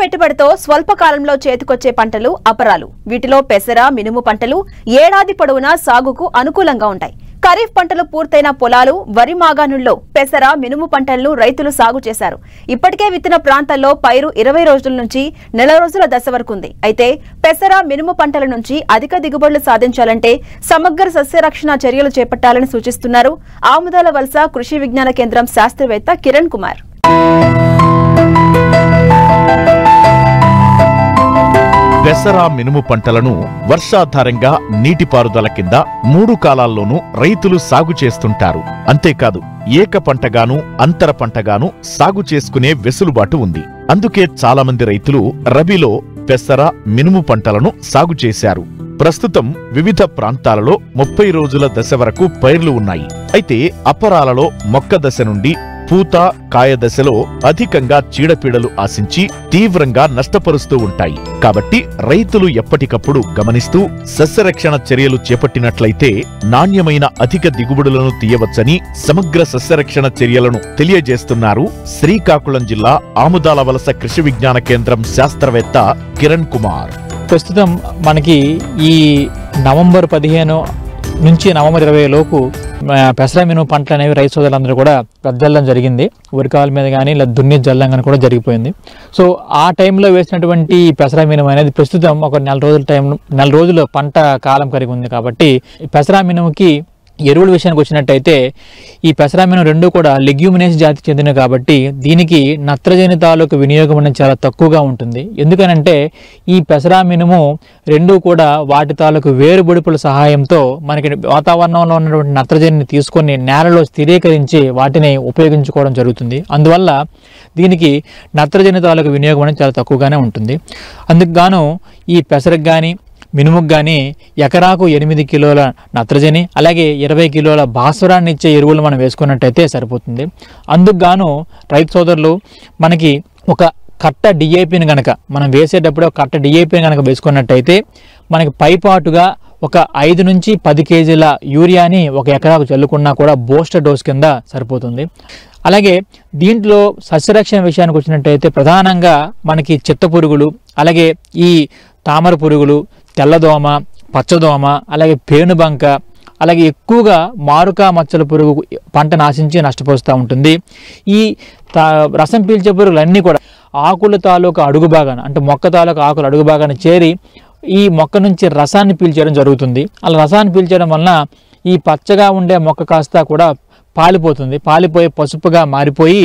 పెట్టుబడితో స్వల్ప కాలంలో చేతికొచ్చే పంటలు అపరాలు. వీటిలో పెసర, మినుము పంటలు ఏడాది పొడవునా సాగుకు అనుకూలంగా ఉంటాయి. ఖరీఫ్ పంటలు పూర్తయిన పొలాలు, వరి మాగాణుల్లో పెసర, మినుము పంటలను రైతులు సాగు చేశారు. ఇప్పటికే విత్తిన ప్రాంతాల్లో పైరు 20 రోజుల నుంచి నెల రోజుల దశ వరకు ఉంది. అయితే పెసర, మినుము పంటల నుంచి అధిక దిగుబడులు సాధించాలంటే సమగ్ర సస్యరక్షణ చర్యలు చేపట్టాలని సూచిస్తున్నారు ఆముదాల వలస కృషి విజ్ఞాన కేంద్రం శాస్త్రవేత్త కిరణ్ కుమార్. పెసర, మినుము పంటలను వర్షాధారంగా నీటిపారుదల కింద 3 కాలాల్లోనూ రైతులు సాగు చేస్తుంటారు. అంతేకాదు ఏక పంటగాను, అంతర పంటగాను సాగు చేసుకునే వెసులుబాటు ఉంది. అందుకే చాలా మంది రైతులు రబీలో పెసర, మినుము పంటలను సాగు చేశారు. ప్రస్తుతం వివిధ ప్రాంతాలలో 30 రోజుల దశ వరకు పైర్లు ఉన్నాయి. అయితే అపరాలలో మొక్క దశ నుండి పూత, కాయ దశలో అధికంగా చీడపీడలు ఆశించి తీవ్రంగా నష్టపరుస్తూ ఉంటాయి. కాబట్టి రైతులు ఎప్పటికప్పుడు గమనిస్తూ సస్యరక్షణ చర్యలు చేపట్టినట్లయితే నాణ్యమైన అధిక దిగుబడులను తీయవచ్చని సమగ్ర సస్యరక్షణ చర్యలను తెలియజేస్తున్నారు శ్రీకాకుళం జిల్లా ఆముదాల వలస కృషి విజ్ఞాన కేంద్రం శాస్త్రవేత్త కిరణ్ కుమార్. ప్రస్తుతం మనకి ఈ నవంబర్ 15 నుంచి నవంబర్ 20 లోపు పెసర, మినుము పంటలు అనేవి రైతు సోదరులందరూ కూడా వెదజల్లడం జరిగింది. ఉరికాల మీద కానీ లేదా దున్ని జల్లం కానీ కూడా జరిగిపోయింది. సో ఆ టైంలో వేసినటువంటి పెసర, మినుము అనేది ప్రస్తుతం ఒక నెల రోజుల పంట కాలం కలిగి ఉంది. కాబట్టి పెసర, మినుముకి ఎరువుల విషయానికి వచ్చినట్టయితే ఈ పెసర, మినుము రెండు కూడా లెగ్యూమినేస్ జాతికి చెందినవి. కాబట్టి దీనికి నత్రజని తాలూకు వినియోగం అనేది చాలా తక్కువగా ఉంటుంది. ఎందుకనంటే ఈ పెసర, మినుము రెండు కూడా వాటి తాలూకు వేరుబొడుపుల సహాయంతో మనకి వాతావరణంలో ఉన్నటువంటి నత్రజనిని తీసుకొని నేలలో స్థిరీకరించి వాటిని ఉపయోగించుకోవడం జరుగుతుంది. అందువల్ల దీనికి నత్రజని తాలూకు వినియోగం అనేది చాలా తక్కువగానే ఉంటుంది. అందుకు గాను ఈ పెసరకు కానీ మినుముకు కానీ ఎకరాకు 8 కిలోల నత్రజని అలాగే 20 కిలోల భాస్వరాన్ని ఇచ్చే ఎరువులు మనం వేసుకున్నట్టయితే సరిపోతుంది. అందుకు గాను రైతు సోదరులు మనకి ఒక కట్ట డిఏపిని కనుక మనం వేసేటప్పుడు ఒక కట్ట డిఏపిని కనుక వేసుకున్నట్టయితే మనకి పైపాటుగా ఒక 5 నుంచి 10 కేజీల యూరియాని ఒక ఎకరాకు చల్లుకున్నా కూడా బూస్టర్ డోస్ కింద సరిపోతుంది. అలాగే దీంట్లో సస్యరక్షణ విషయానికి వచ్చినట్టయితే ప్రధానంగా మనకి చిత్త పురుగులు, అలాగే ఈ తామర పురుగులు, తెల్లదోమ, పచ్చదోమ, అలాగే పేనుబంక, అలాగే ఎక్కువగా మారుకా మచ్చల పురుగు పంటను ఆశించి నష్టపరుస్తూ ఉంటుంది. ఈ రసం పీల్చే పురుగులన్నీ కూడా ఆకుల తాలూకా అడుగు భాగాన అంటే మొక్క తాలూకా ఆకుల అడుగు భాగాన చేరి ఈ మొక్క నుంచి రసాన్ని పీల్చేయడం జరుగుతుంది. అలా రసాన్ని పీల్చడం వలన ఈ పచ్చగా ఉండే మొక్క కాస్త కూడా పాలిపోతుంది. పాలిపోయి పసుపుగా మారిపోయి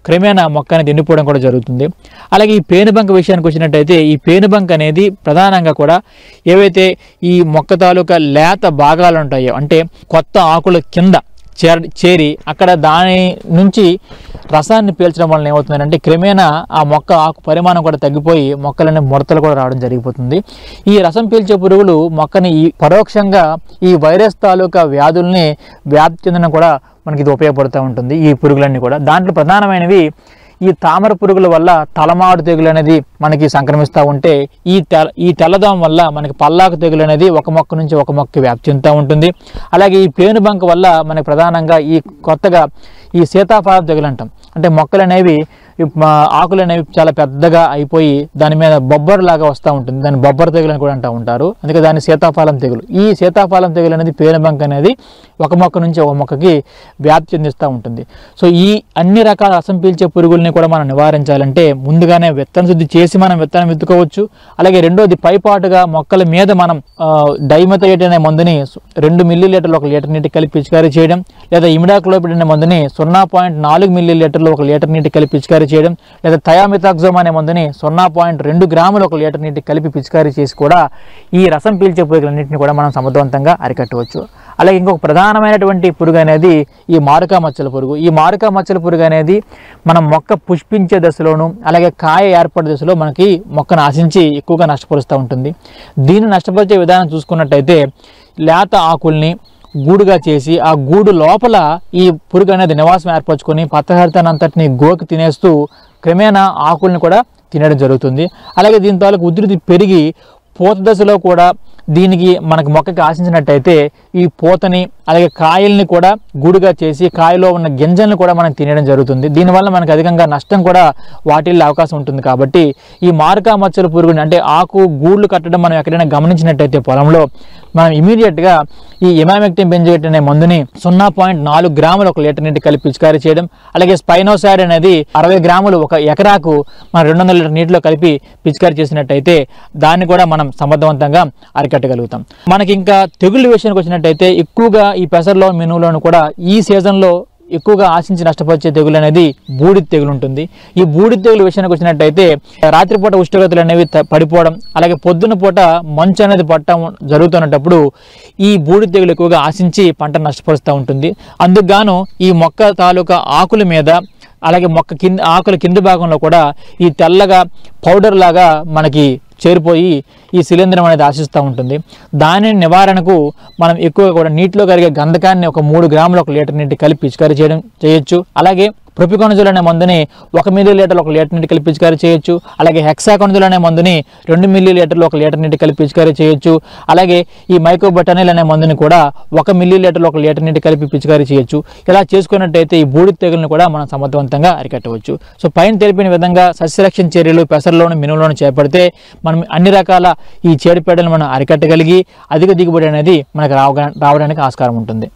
క్రమేణా మొక్క అనేది ఎండిపోవడం కూడా జరుగుతుంది. అలాగే ఈ పేనుబంక విషయానికి వచ్చినట్టయితే ఈ పేనుబంక అనేది ప్రధానంగా కూడా ఏవైతే ఈ మొక్క తాలూకా లేత భాగాలు ఉంటాయో అంటే కొత్త ఆకుల కింద చేరి అక్కడ దాని నుంచి రసాన్ని పీల్చడం వలన ఏమవుతుందంటే క్రమేణా ఆ మొక్క ఆకు పరిమాణం కూడా తగ్గిపోయి మొక్కలనే ముడతలు కూడా రావడం జరిగిపోతుంది. ఈ రసం పీల్చే పురుగులు మొక్కని పరోక్షంగా ఈ వైరస్ తాలూకా వ్యాధుల్ని వ్యాప్తి చెందడం కూడా మనకి ఇది ఉపయోగపడుతూ ఉంటుంది. ఈ పురుగులన్నీ కూడా దాంట్లో ప్రధానమైనవి ఈ తామర పురుగుల వల్ల తలమాడు తెగులు అనేది మనకి సంక్రమిస్తూ ఉంటే ఈ తెల్లదోమ వల్ల మనకి పల్లాకు తెగులు అనేది ఒక మొక్క నుంచి ఒక మొక్క వ్యాప్తి చెందుతూ ఉంటుంది. అలాగే ఈ పేనుబంక వల్ల మనకి ప్రధానంగా ఈ కొత్తగా ఈ సీతాఫలం తెగులు అంటాం. అంటే మొక్కలు అనేవి ఆకులు అనేవి చాలా పెద్దగా అయిపోయి దాని మీద బొబ్బరులాగా వస్తూ ఉంటుంది. దాన్ని బొబ్బర తెగులు అని కూడా అంటూ ఉంటారు. అందుకే దాన్ని సీతాఫలం తెగులు. ఈ సీతాఫలం తెగులు అనేది పేనుబంక అనేది ఒక మొక్క నుంచి ఒక మొక్కకి వ్యాప్తి చెందిస్తూ ఉంటుంది. సో ఈ అన్ని రకాల రసం పీల్చే పురుగుల్ని కూడా మనం నివారించాలంటే ముందుగానే విత్తన శుద్ధి చేసి మనం విత్తనం విత్తుకోవచ్చు. అలాగే రెండోది పైపాటుగా మొక్కల మీద మనం డైమెథయేట్ అనే మందుని 2 మిల్లీలీటర్లు 1 లీటర్ నీటి కలిపి పిచికారీ చేయడం, లేదా ఇమిడాక్లోపిడ్ అనే మందుని 0.4 మిల్లీలీటర్లు 1 లీటర్ నీటి కలిపి పిచికారీ చేయడం, లేదా థయామిథాక్సోమ్ అనే మందుని 0.2 గ్రాములు 1 లీటర్ నీటి కలిపి పిచికారీ చేసి కూడా ఈ రసం పీల్చే పురుగులన్నింటినీ కూడా మనం సమర్థవంతంగా అరికట్టవచ్చు. అలాగే ఇంకొక ప్రధానమైనటువంటి పురుగు అనేది ఈ మారుకా మచ్చల పురుగు. ఈ మారుకా మచ్చల పురుగు అనేది మనం మొక్క పుష్పించే దశలోను అలాగే కాయ ఏర్పడే దశలో మనకి మొక్కను ఆశించి ఎక్కువగా నష్టపరుస్తూ ఉంటుంది. దీన్ని నష్టపరిచే విధానం చూసుకున్నట్టయితే లేత ఆకుల్ని గూడుగా చేసి ఆ గూడు లోపల ఈ పురుగు అనేది నివాసం ఏర్పరచుకొని పచ్చహరితాన్ని అంతటిని గోకి తినేస్తూ క్రమేణా ఆకుల్ని కూడా తినడం జరుగుతుంది. అలాగే దీని తాలూకు ఉధృతి పెరిగి పూత దశలో కూడా దీనికి మనకు మొక్కకి ఆశించినట్టయితే ఈ పూతని అలాగే కాయల్ని కూడా గూడుగా చేసి కాయలో ఉన్న గింజలను కూడా మనం తినేయడం జరుగుతుంది. దీనివల్ల మనకు అధికంగా నష్టం కూడా వాటిల్లో అవకాశం ఉంటుంది. కాబట్టి ఈ మారకా మచ్చల పురుగుని అంటే ఆకు గూళ్ళు కట్టడం మనం ఎక్కడైనా గమనించినట్టయితే పొలంలో మనం ఇమీడియట్గా ఈ ఇమామెక్టిన్ బెంజోయేట్ అనే మందుని 0.4 గ్రాములు 1 లీటర్ నీటి కలిపి పిచికారీ చేయడం, అలాగే స్పైనోసైడ్ అనేది 60 గ్రాములు 1 ఎకరాకు మనం 200 లీటర్ నీటిలో కలిపి పిచికారీ చేసినట్టయితే దాన్ని కూడా మనం సమర్థవంతంగా అరికట్టగలుగుతాం. మనకి ఇంకా తెగుళ్ళ విషయానికి వచ్చినట్టయితే ఎక్కువగా ఈ పెసరలో మినుములోను కూడా ఈ సీజన్లో ఎక్కువగా ఆశించి నష్టపరిచే తెగులు అనేది బూడిద తెగులు ఉంటుంది. ఈ బూడిద తెగులు విషయానికి వచ్చినట్టయితే రాత్రిపూట ఉష్ణోగ్రతలు అనేవి పడిపోవడం, అలాగే పొద్దున పూట మంచు అనేది పట్టడం జరుగుతున్నప్పుడు ఈ బూడిద తెగులు ఎక్కువగా ఆశించి పంట నష్టపరుస్తూ ఉంటుంది. అందుకు గాను ఈ మొక్క తాలూకా ఆకుల మీద అలాగే మొక్క కింద ఆకుల కింది భాగంలో కూడా ఈ తెల్లగా పౌడర్ లాగా మనకి చేరిపోయి ఈ శిలీంధ్రం అనేది ఆశిస్తూ ఉంటుంది. దాని నివారణకు మనం ఎక్కువగా కూడా నీటిలో కరిగే గంధకాన్ని 3 గ్రాములు 1 లీటర్ నీటి కలిపి పిచికారీ చేయొచ్చు. అలాగే ప్రొపికొనజోల్ అనే మందుని 1 మిల్లీలీటర్ 1 లీటర్ నీటి కలిపి పిచికారీ చేయొచ్చు. అలాగే హెక్సాకొనజోల్ అనే మందుని 2 మిల్లీలీటర్లు 1 లీటర్ నీటి కలిపి పిచికారీ చేయొచ్చు. అలాగే ఈ మైకోబటనిల్ అనే మందుని కూడా 1 మిల్లీలీటర్లు 1 లీటర్ నీటి కలిపి పిచికారీ చేయొచ్చు. ఇలా చేసుకున్నట్టయితే ఈ బూడిద తెగులను కూడా మనం సమర్థవంతంగా అరికట్టవచ్చు. సో పైన తెలిపిన విధంగా సస్యరక్షణ చర్యలు పెసరలోను మినుములోను చేపడితే మనం అన్ని రకాల ఈ చీడపీడలను మనం అరికట్టగలిగి అధిక దిగుబడి అనేది మనకు రావడానికి ఆస్కారం ఉంటుంది.